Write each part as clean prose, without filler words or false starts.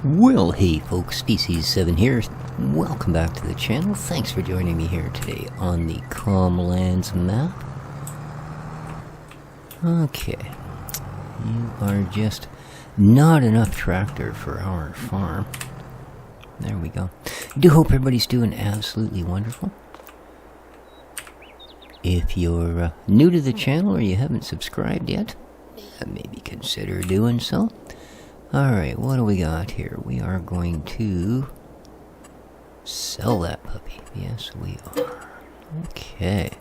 Well, hey folks, Species7 here. Welcome back to the channel. Thanks for joining me here today on the Comlands map. Okay, you are just not enough tractor for our farm. There we go. I do hope everybody's doing absolutely wonderful. If you're new to the channel or you haven't subscribed yet, maybe consider doing so. Alright, what do we got here? We are going to sell that puppy. Yes, we are. Okay.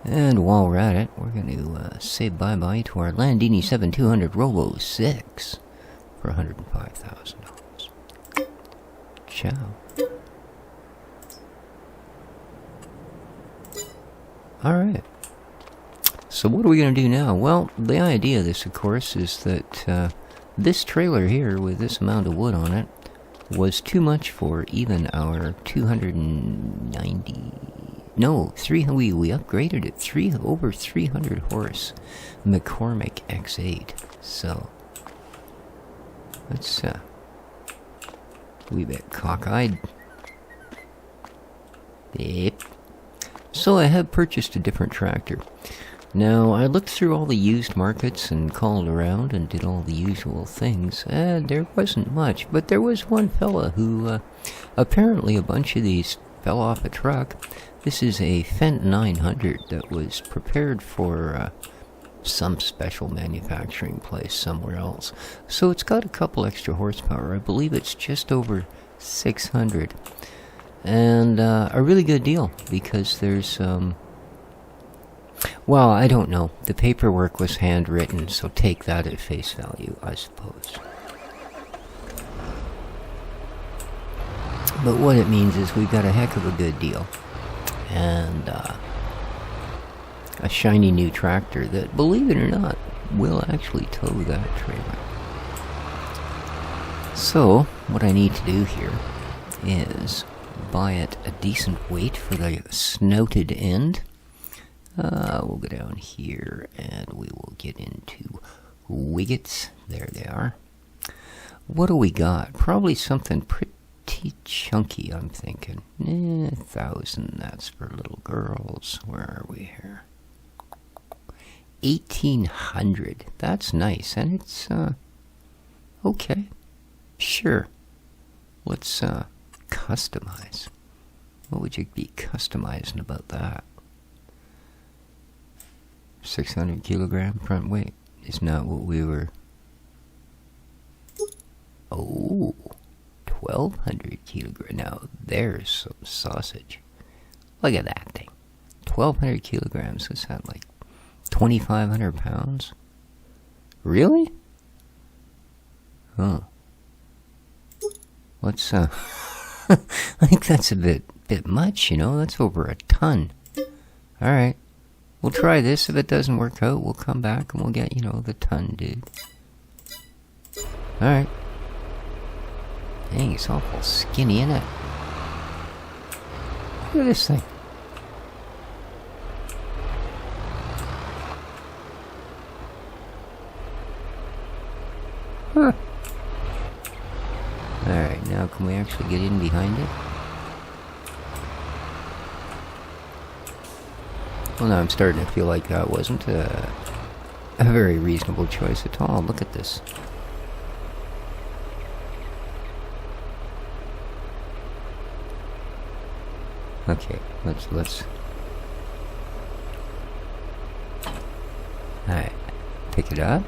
And while we're at it, we're going to say bye-bye to our Landini 7200 Robo 6 for $105,000. Ciao. Alright. So what are we going to do now? Well, the idea of this, of course, is that this trailer here with this amount of wood on it was too much for even our 290... No, we upgraded it. Over 300 horse McCormick X8. So, that's a wee bit cockeyed. Yep. So I have purchased a different tractor. Now, I looked through all the used markets and called around and did all the usual things, and there wasn't much, but there was one fella who, apparently a bunch of these fell off a truck. This is a Fendt 900 that was prepared for, some special manufacturing place somewhere else. So it's got a couple extra horsepower. I believe it's just over 600. And, a really good deal, because there's, well, I don't know. The paperwork was handwritten, so take that at face value, I suppose. But what it means is we've got a heck of a good deal. And, a shiny new tractor that, believe it or not, will actually tow that trailer. So, what I need to do here is buy it a decent weight for the snouted end. We'll go down here and we will get into wiggets. There they are. What do we got? Probably something pretty chunky, I'm thinking. 1,000, that's for little girls. Where are we here? 1,800. That's nice, and it's, okay. Sure. Let's, customize. What would you be customizing about that? 600 kilogram front weight is not what we were. Oh, 1,200 kilogram. Now there's some sausage. Look at that thing. 1,200 kilograms. What's that, like 2,500 pounds? Really? Oh. What's I think that's a bit much. You know, that's over a ton. All right. We'll try this. If it doesn't work out, we'll come back and we'll get, you know, the ton, dude. Alright. Dang, he's awful skinny, isn't it? Look at this thing. Huh. Alright, now can we actually get in behind it? Well, now I'm starting to feel like that wasn't a very reasonable choice at all. Look at this. Okay, let's... Alright, pick it up.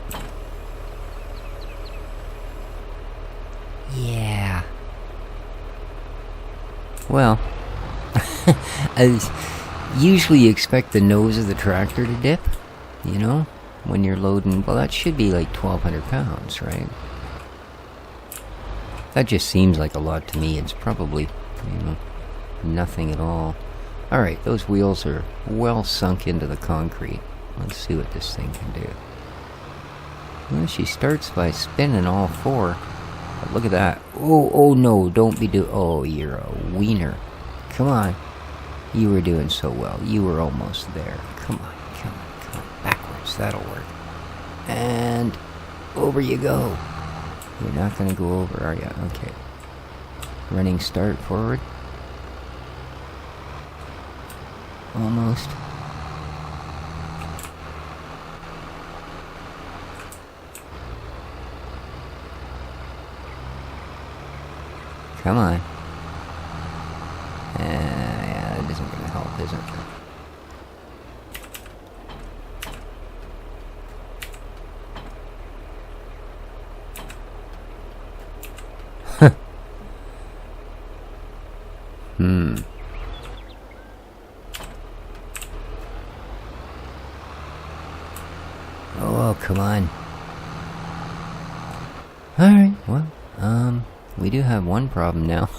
Yeah. Well, usually you expect the nose of the tractor to dip, you know, when you're loading. Well, that should be like 1,200 pounds, right? That just seems like a lot to me. It's probably, you know, nothing at all. Alright, those wheels are well sunk into the concrete. Let's see what this thing can do. Well, she starts by spinning all four. But look at that. Oh no, don't be oh, you're a wiener. Come on. You were doing so well. You were almost there. Come on. Backwards. That'll work. And over you go. You're not gonna go over, are you? Okay. Running start forward. Almost. Come on. Yeah, that isn't gonna help, is it? Oh, come on. Alright, well, we do have one problem now.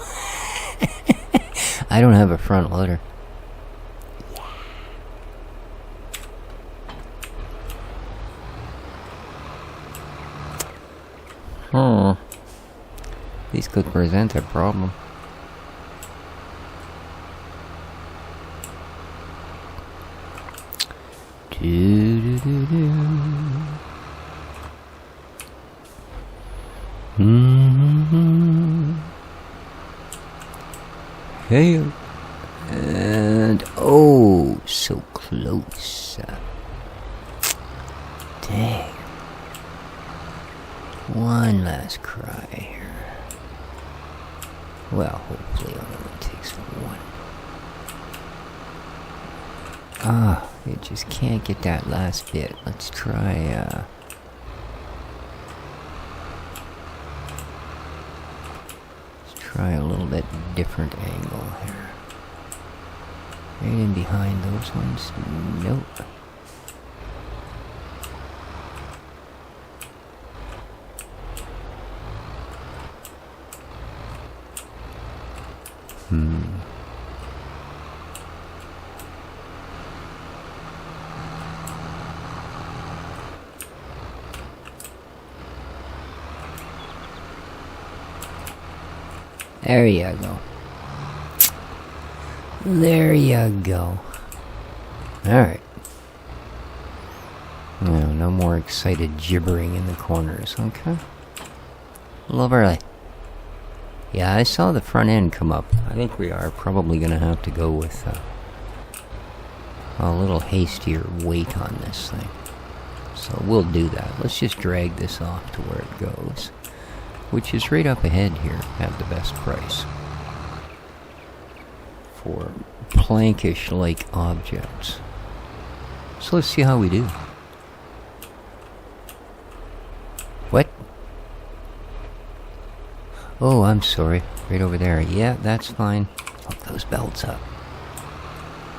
I don't have a front loader. Oh. This could present a problem. Hey, and oh, so close. Dang. One last cry here. Well, hopefully it only takes one. Ah, you just can't get that last bit. Let's try, try a little bit different angle here. Right in behind those ones? Nope. There you go. There you go. Alright. No more excited gibbering in the corners, okay? A little early. Yeah, I saw the front end come up. I think we are probably going to have to go with a little hastier weight on this thing. So we'll do that. Let's just drag this off to where it goes, which is right up ahead here at the best price for plankish-like objects. So let's see how we do. What? Oh, I'm sorry. Right over there. Yeah, that's fine. Hook those belts up.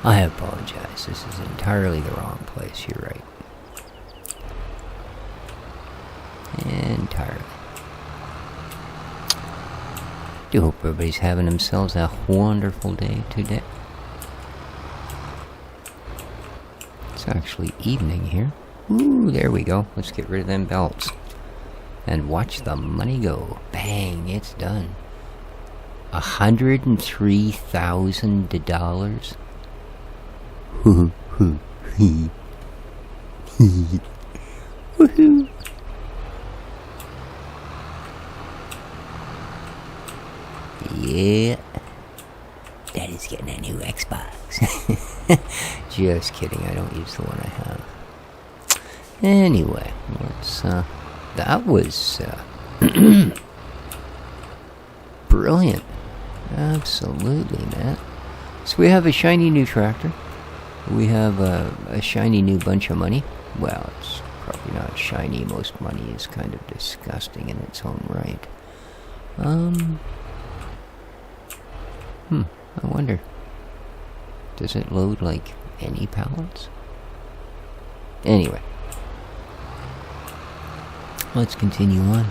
I apologize. This is entirely the wrong place. You're right. Entirely. Do hope everybody's having themselves a wonderful day today. It's actually evening here. Ooh, there we go. Let's get rid of them belts. And watch the money go. Bang, it's done. $103,000. Woohoo. Yeah. That is getting a new Xbox. Just kidding, I don't use the one I have. Anyway, let's, that was, brilliant. Absolutely, man. So we have a shiny new tractor. We have a shiny new bunch of money. Well, it's probably not shiny. Most money is kind of disgusting in its own right. I wonder. Does it load like any pallets? Anyway. Let's continue on.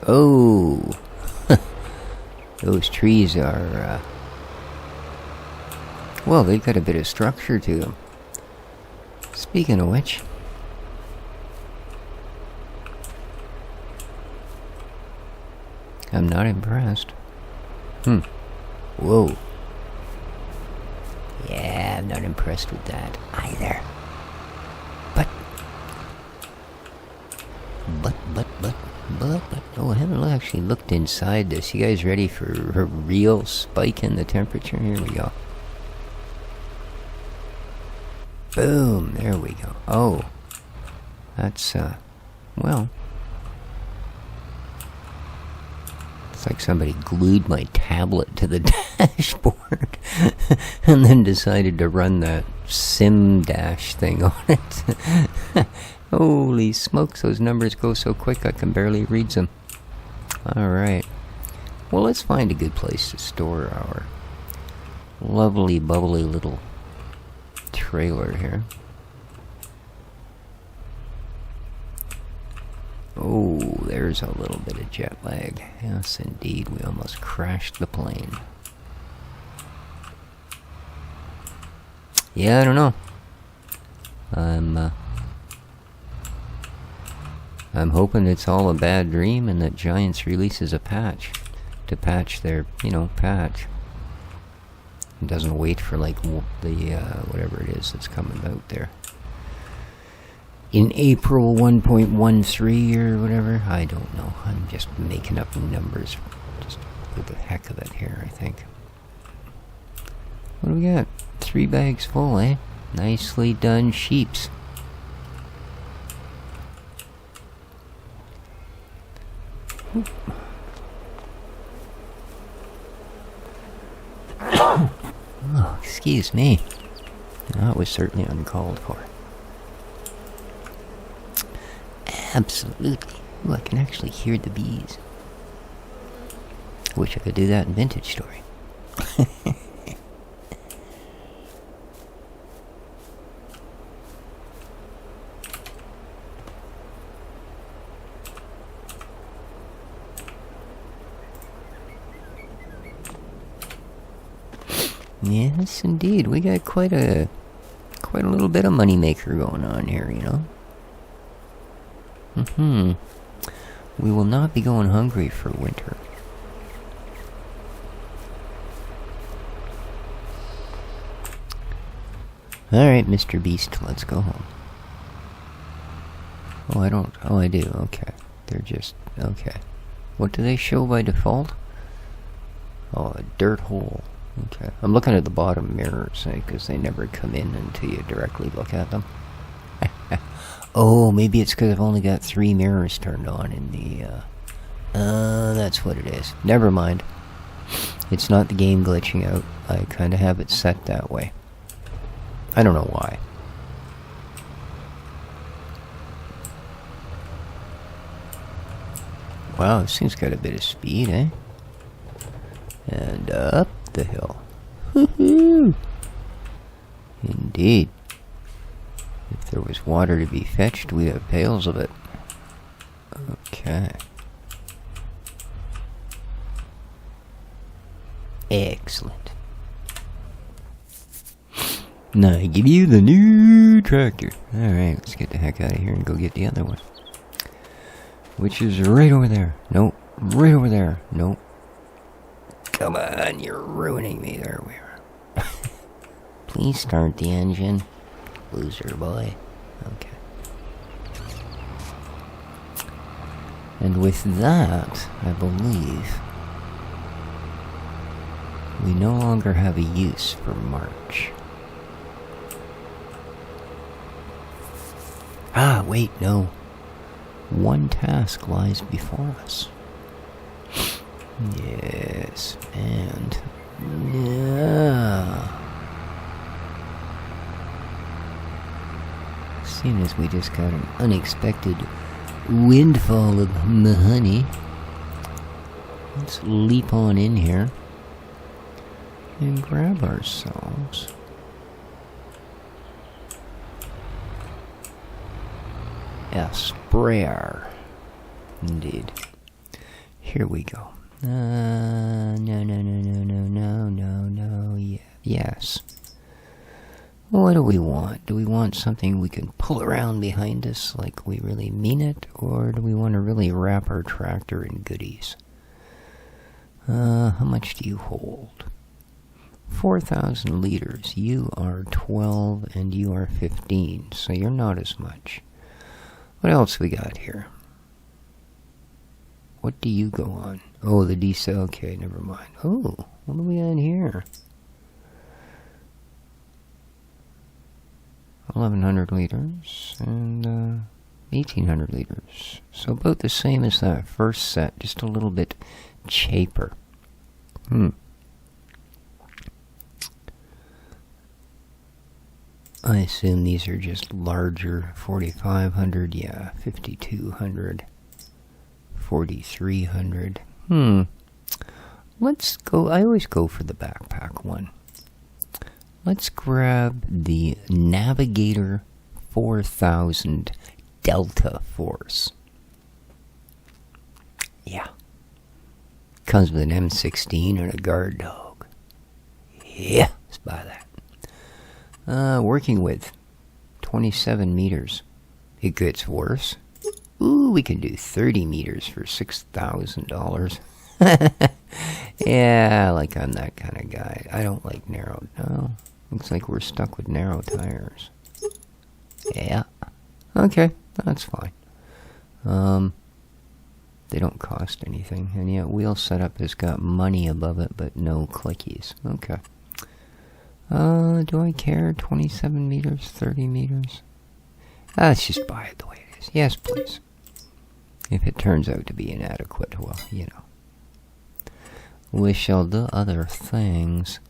Oh, those trees are, well, they've got a bit of structure to them. Speaking of which, I'm not impressed. Whoa. Yeah, I'm not impressed with that either. But, oh, I haven't actually looked inside this. You guys ready for a real spike in the temperature? Here we go. Boom, there we go. Oh, that's, well, it's like somebody glued my tablet to the dashboard and then decided to run that sim dash thing on it. Holy smokes, those numbers go so quick I can barely read them. Alright. Well, let's find a good place to store our lovely, bubbly little trailer here. Oh, there's a little bit of jet lag. Yes, indeed, we almost crashed the plane. Yeah, I don't know. I'm hoping it's all a bad dream and that Giants releases a patch to patch their, patch. It doesn't wait for, like, the, whatever it is that's coming out there. In April 1.13 or whatever? I don't know. I'm just making up numbers just for the heck of it here, I think. What do we got? 3 bags full, eh? Nicely done, sheeps. Oh, excuse me. That was certainly uncalled for. Absolutely. Ooh, I can actually hear the bees. I wish I could do that in Vintage Story. Yes, indeed. We got quite a little bit of moneymaker going on here, We will not be going hungry for winter. Alright, Mr. Beast, let's go home. Oh, I don't... Oh, I do. Okay. They're just... Okay. What do they show by default? Oh, a dirt hole. Okay. I'm looking at the bottom mirrors, because they never come in until you directly look at them. Oh, maybe it's because I've only got 3 mirrors turned on in the, that's what it is. Never mind. It's not the game glitching out. I kind of have it set that way. I don't know why. Wow, this thing's got a bit of speed, eh? And up the hill. Woohoo! Indeed. If there was water to be fetched, we'd have pails of it. Okay. Excellent. Now I give you the new tractor. Alright, let's get the heck out of here and go get the other one. Which is right over there. Nope. Right over there. Nope. Come on, you're ruining me. There we are. Please start the engine. Loser boy. Okay. And with that, I believe we no longer have a use for March. Ah, wait, no. One task lies before us. Yes, and... yeah. Seeing as we just got an unexpected windfall of honey, let's leap on in here and grab ourselves a sprayer. Indeed. Here we go. No. Yeah. Yes. What do we want? Do we want something we can pull around behind us like we really mean it? Or do we want to really wrap our tractor in goodies? How much do you hold? 4,000 liters. You are 12 and you are 15, so you're not as much. What else we got here? What do you go on? Oh, the diesel. Okay, never mind. Oh, what are we on here? 1,100 liters and 1,800 liters. So about the same as that first set, just a little bit cheaper. I assume these are just larger. 4,500, yeah, 5,200, 4,300. Let's go. I always go for the backpack one. Let's grab the Navigator 4000 Delta Force. Yeah. Comes with an M16 and a guard dog. Yeah, let's buy that. Working with 27 meters. It gets worse. Ooh, we can do 30 meters for $6,000. Yeah, like I'm that kind of guy. I don't like narrow. No, looks like we're stuck with narrow tires. Yeah. Okay, that's fine. They don't cost anything. And yeah, wheel setup has got money above it, but no clickies. Okay. Do I care? 27 meters, 30 meters? Let's just buy it the way it is. Yes, please. If it turns out to be inadequate, well, you know. We shall do other things.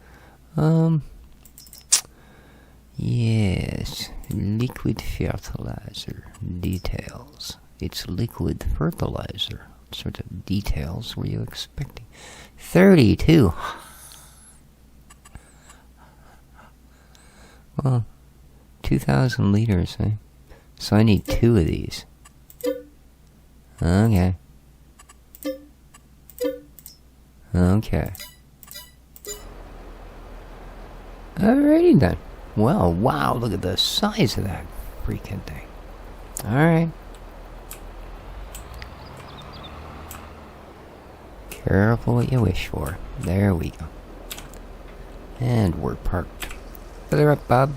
Yes. Liquid fertilizer. Details. It's liquid fertilizer. What sort of details were you expecting? 32. Well, 2,000 liters, eh? So I need 2 of these. Okay. Okay. Alrighty then. Well, wow, look at the size of that freaking thing. Alright. Careful what you wish for. There we go. And we're parked. Feather up, Bob.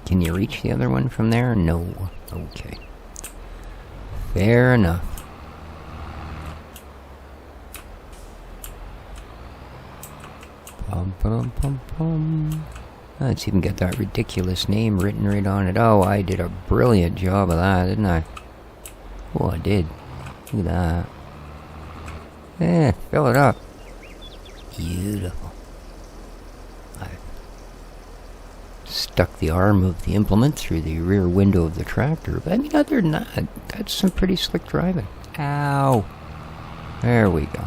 Can you reach the other one from there? No. Okay. Fair enough. Pum pum pum pum. Let's even get that ridiculous name written right on it. Oh, I did a brilliant job of that, didn't I? Oh, I did. Look at that. Yeah, fill it up. Beautiful. I stuck the arm of the implement through the rear window of the tractor. But I mean, other than that, that's some pretty slick driving. Ow. There we go.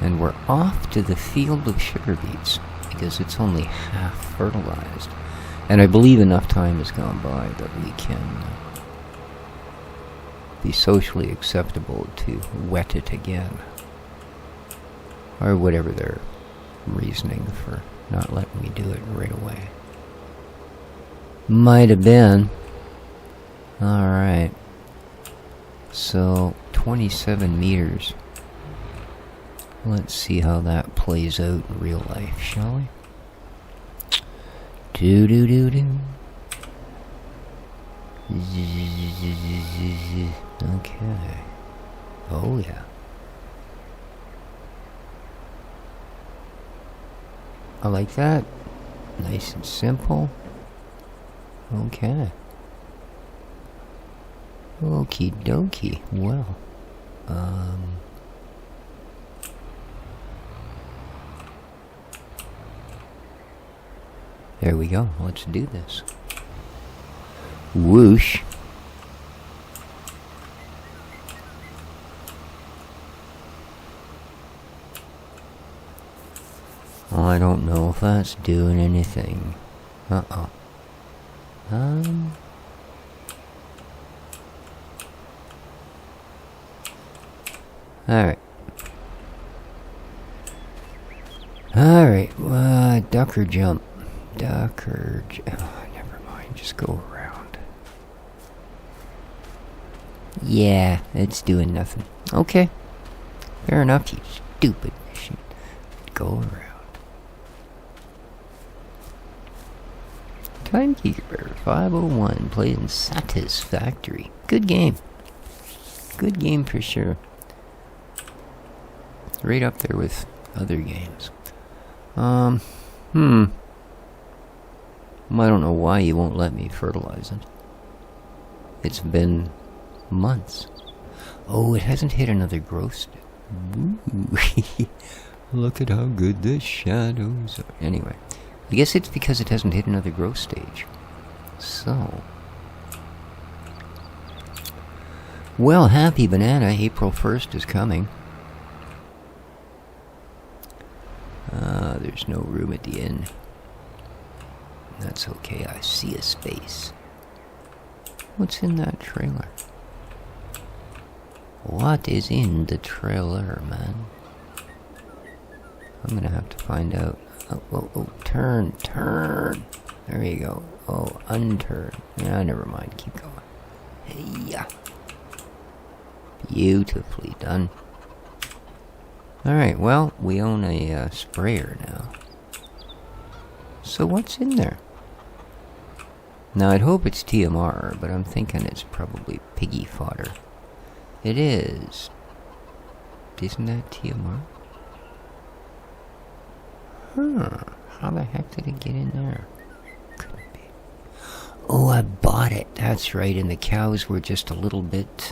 And we're off to the field of sugar beets, because it's only half fertilized. And I believe enough time has gone by that we can be socially acceptable to wet it again. Or whatever their reasoning for not letting me do it right away might have been. Alright. So, 27 meters. Let's see how that plays out in real life, shall we? Do-do-do-do. Okay. Oh, yeah. I like that. Nice and simple. Okay. Okie dokie. Well, there we go. Let's do this. Whoosh. I don't know if that's doing anything. Uh-oh. Alright. Alright, duck or jump. duck or... Oh, never mind. Just go around. Yeah, it's doing nothing. Okay. Fair enough, you stupid machine. Go around. Timekeeper 501 playing Satisfactory. Good game. Good game for sure. Right up there with other games. I don't know why you won't let me fertilize it. It's been months. Oh, it hasn't hit another growth stage. Look at how good the shadows are. Anyway, I guess it's because it hasn't hit another growth stage. So... Well, happy banana, April 1st is coming. There's no room at the inn. That's okay, I see a space. What's in that trailer? What is in the trailer, man? I'm gonna have to find out. Oh, turn. There you go. Oh, unturn. Yeah, never mind, keep going. Hey-ya. Beautifully done. Alright, well, we own a sprayer now. So what's in there? Now, I'd hope it's TMR, but I'm thinking it's probably piggy fodder. It is. Isn't that TMR? Huh. How the heck did it get in there? Couldn't be. Oh, I bought it. That's right, and the cows were just a little bit,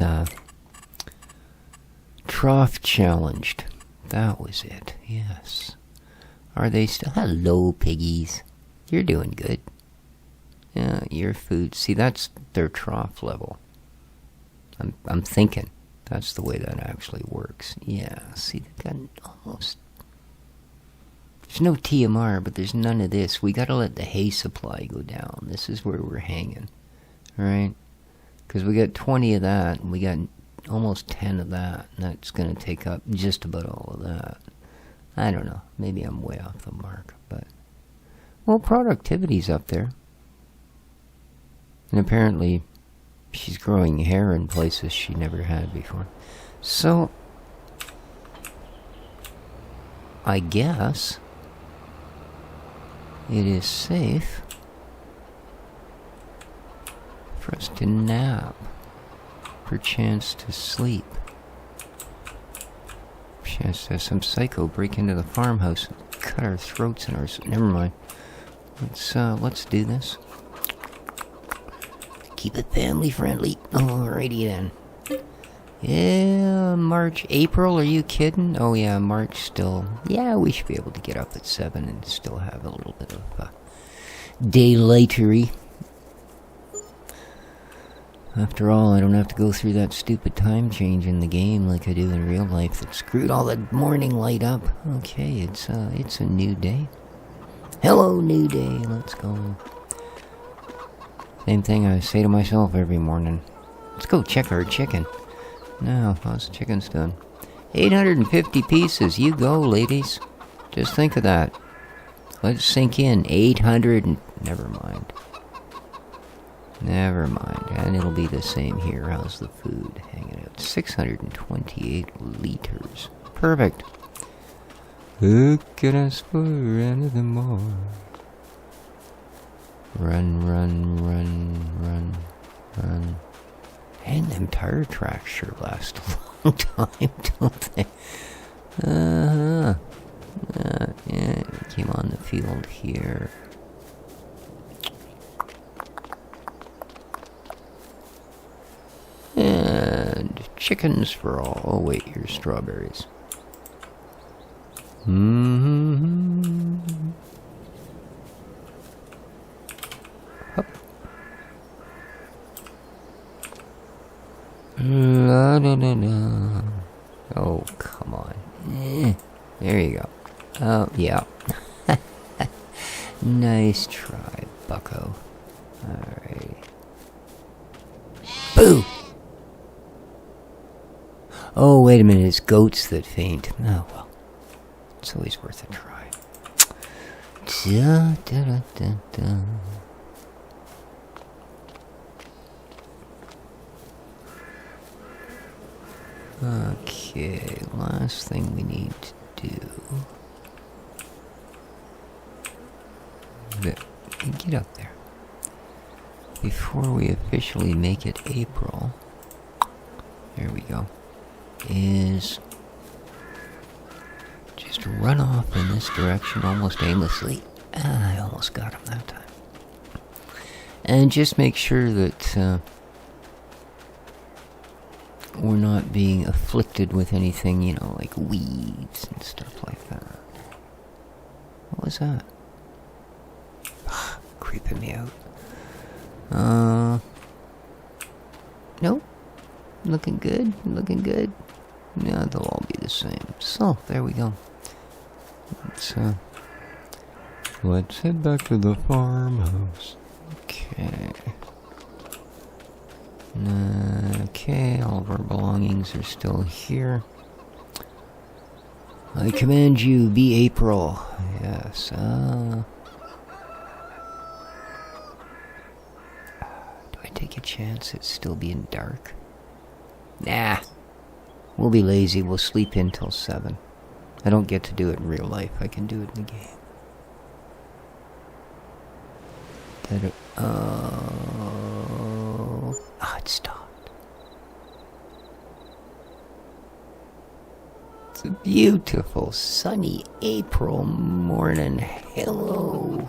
trough challenged. That was it, yes. Are they still... Hello, piggies. You're doing good. Yeah, your food... See, that's their trough level. I'm thinking that's the way that actually works. Yeah, see, they've got almost... There's no TMR, but there's none of this. We gotta let the hay supply go down. This is where we're hanging. Right? Because we got 20 of that, and we got almost 10 of that, and that's gonna take up just about all of that. I don't know. Maybe I'm way off the mark, but... Well, productivity's up there. And apparently, she's growing hair in places she never had before. So... I guess... it is safe... for us to nap. Perchance to sleep. Chance to have some psycho break into the farmhouse and cut our throats and ours. Never mind. Let's do this. Keep it family friendly. Alrighty then. Yeah, March, April, are you kidding? Oh yeah, March still. Yeah, we should be able to get up at 7 and still have a little bit of daylightery. After all, I don't have to go through that stupid time change in the game like I do in real life that screwed all the morning light up. Okay, it's a new day. Hello, new day, let's go. Same thing I say to myself every morning. Let's go check our chicken. Now, how's the chicken's done? 850 pieces, you go, ladies. Just think of that. Let's sink in. 800 and... Never mind. Never mind, and it'll be the same here. How's the food hanging out? 628 liters. Perfect. Who can ask for anything more? Run. And them tire tracks sure last a long time, don't they? Yeah, it came on the field here. And chickens for all. Oh wait, here's strawberries. Hup. La da da da. Oh, come on. There you go. Oh, yeah. Nice try, bucko. Alright. Boo! Oh, wait a minute, it's goats that faint. Oh, well. It's always worth a try. Da, da, da, da, da. Okay, last thing we need to do. Get up there. Before we officially make it April, there we go, is just run off in this direction almost aimlessly. I almost got him that time. And just make sure that we're not being afflicted with anything, you know, like weeds and stuff like that. What was that? Creeping me out. Nope. Looking good, looking good. Yeah, they'll all be the same. So, there we go. Let's head back to the farmhouse. Okay. Okay, all of our belongings are still here. I command you, be April. Yes, do I take a chance at still being dark? Nah. We'll be lazy, we'll sleep in till 7. I don't get to do it in real life, I can do it in the game. It stopped. It's a beautiful, sunny April morning. Hello.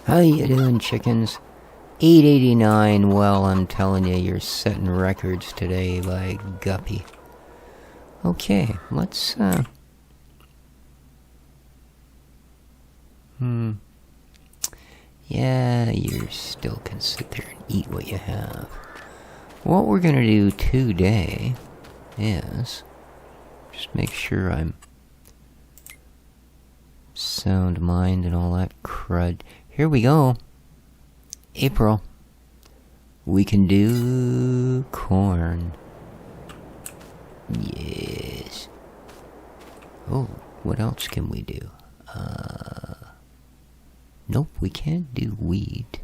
How you doing, chickens? 889. Well, I'm telling you, you're setting records today by Guppy. Okay, let's, Yeah, you still can sit there and eat what you have. What we're gonna do today is just make sure I'm sound mind and all that crud. Here we go. April. We can do corn. Yes. Oh, what else can we do? Nope, we can't do wheat.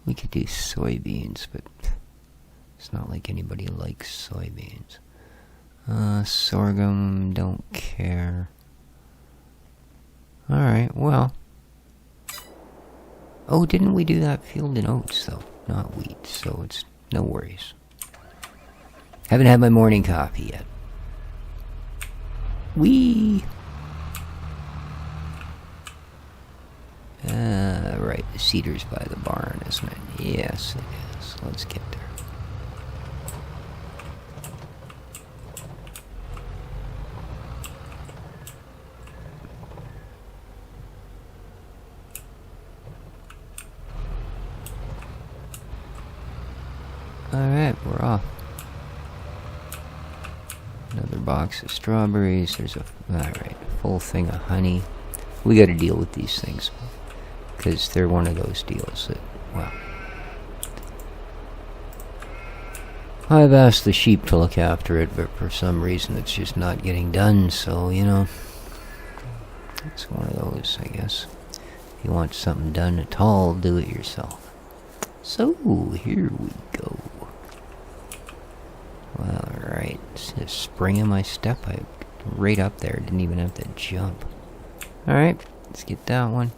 We could do soybeans, but it's not like anybody likes soybeans. Sorghum, don't care. Alright, well. Oh, didn't we do that field in oats, though? Not wheat, so it's no worries. Haven't had my morning coffee yet. Whee! Right, the cedar's by the barn, isn't it? Yes, it is. Let's get there. Alright, we're off. Another box of strawberries. There's a full thing of honey. We gotta deal with these things, because they're one of those deals that, well, I've asked the sheep to look after it, but for some reason it's just not getting done, so, you know, it's one of those, I guess. If you want something done at all, do it yourself. So, here we go. Well, alright, it's a spring in my step. I right up there, didn't even have to jump. Alright, let's get that one.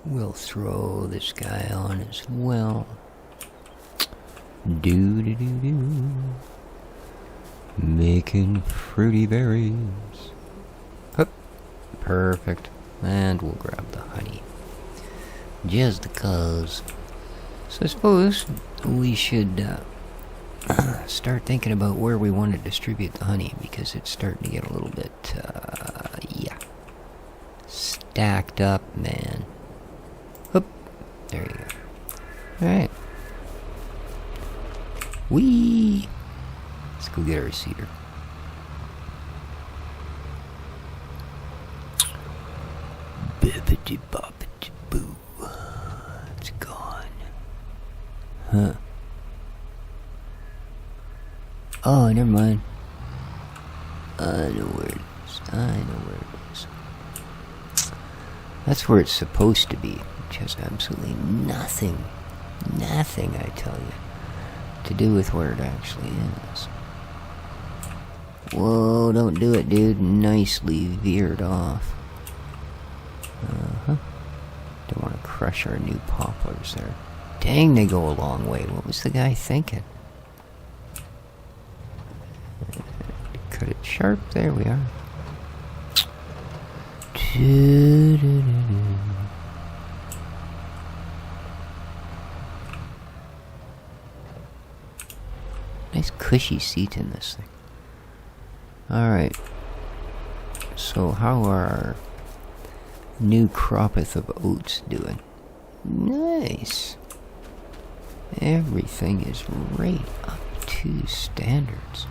We'll throw this guy on as well. Do-do-do-do. Making fruity berries. Hup. Perfect. And we'll grab the honey. Just because. So I suppose we should start thinking about where we want to distribute the honey, because it's starting to get a little bit, stacked up, man. Whoop. There you go. Alright. Whee! Let's go get our cedar. Bibbidi-bobbidi-boo. It's gone. Huh. Oh, never mind. I know where it is. I know where it is. That's where it's supposed to be, which has absolutely nothing, I tell you, to do with where it actually is. Whoa, don't do it, dude. Nicely veered off. Don't want to crush our new poplars there. Dang, they go a long way. What was the guy thinking? Cut it sharp. There we are. Nice cushy seat in this thing. Alright. So how are our new cropeth of oats doing? Nice. Everything is right up to standards.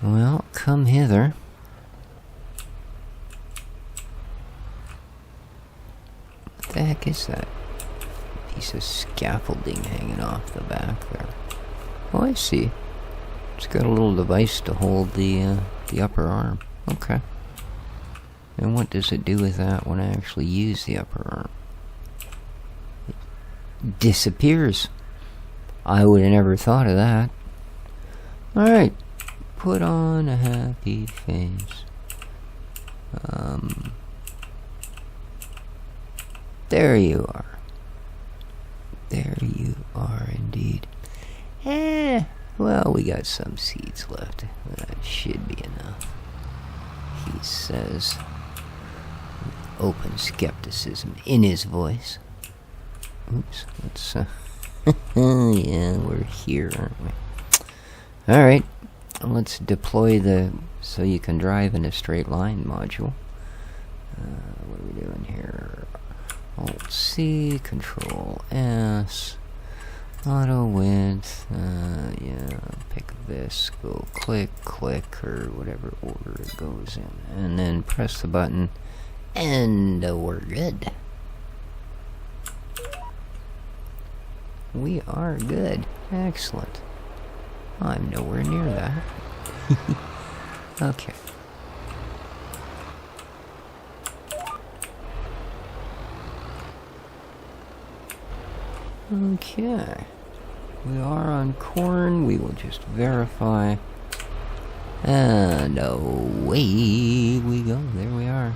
Well, come hither. What the heck is that? Piece of scaffolding hanging off the back there. Oh, I see. It's got a little device to hold the upper arm. Okay. And what does it do with that when I actually use the upper arm? It disappears. I would have never thought of that. Alright. Put on a happy face. There you are. There you are indeed. Well, we got some seeds left. That should be enough. He says, with open skepticism in his voice. Oops, let's, yeah, we're here, aren't we? Alright, let's deploy the so you can drive in a straight line module. What are we doing here? Alt-C, Control-S. Auto width, yeah, pick this, go click, or whatever order it goes in, and then press the button, and we're good. We are good. Excellent. I'm nowhere near that. Okay. Okay. We are on corn. We will just verify. And away we go. There we are.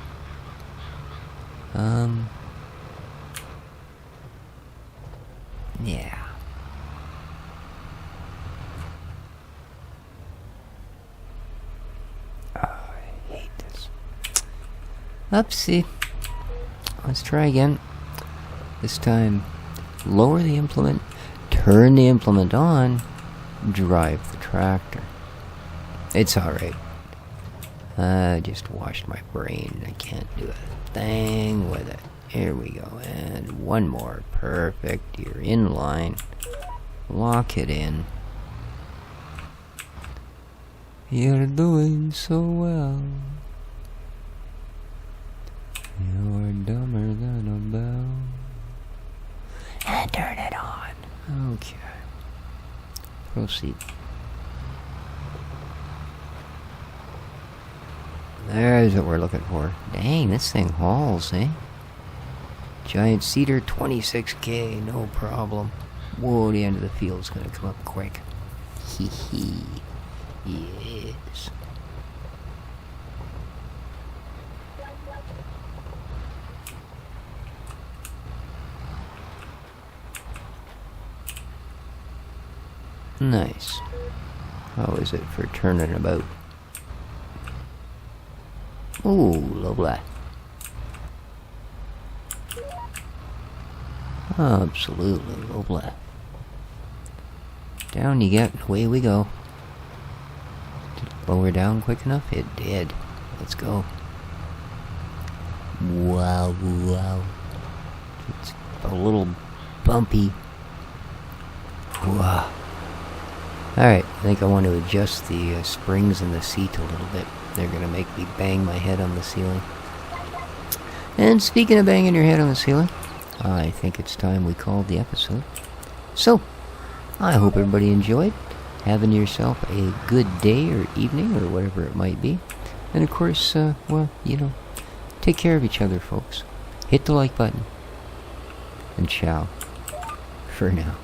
Yeah. Oh, I hate this. Oopsie. Let's try again. This time, lower the implement, turn the implement on, drive the tractor. It's alright. I just washed my brain. I can't do a thing with it. Here we go. And one more. Perfect. You're in line. Lock it in. You're doing so well. You're dumber than a bell. And turn it on. Okay. Proceed. There's what we're looking for. Dang, this thing hauls, eh? Giant cedar, 26K, no problem. Whoa, the end of the field's gonna come up quick. Hee hee. Yes. Nice. How is it for turning about? Ooh, lovely. Absolutely lovely. Down you get, away we go. Did it lower down quick enough? It did. Let's go. Wow, wow. It's a little bumpy. Wow. Alright, I think I want to adjust the springs in the seat a little bit. They're going to make me bang my head on the ceiling. And speaking of banging your head on the ceiling, I think it's time we called the episode. So, I hope everybody enjoyed. Having yourself a good day or evening or whatever it might be. And of course, well, take care of each other, folks. Hit the like button. And ciao for now.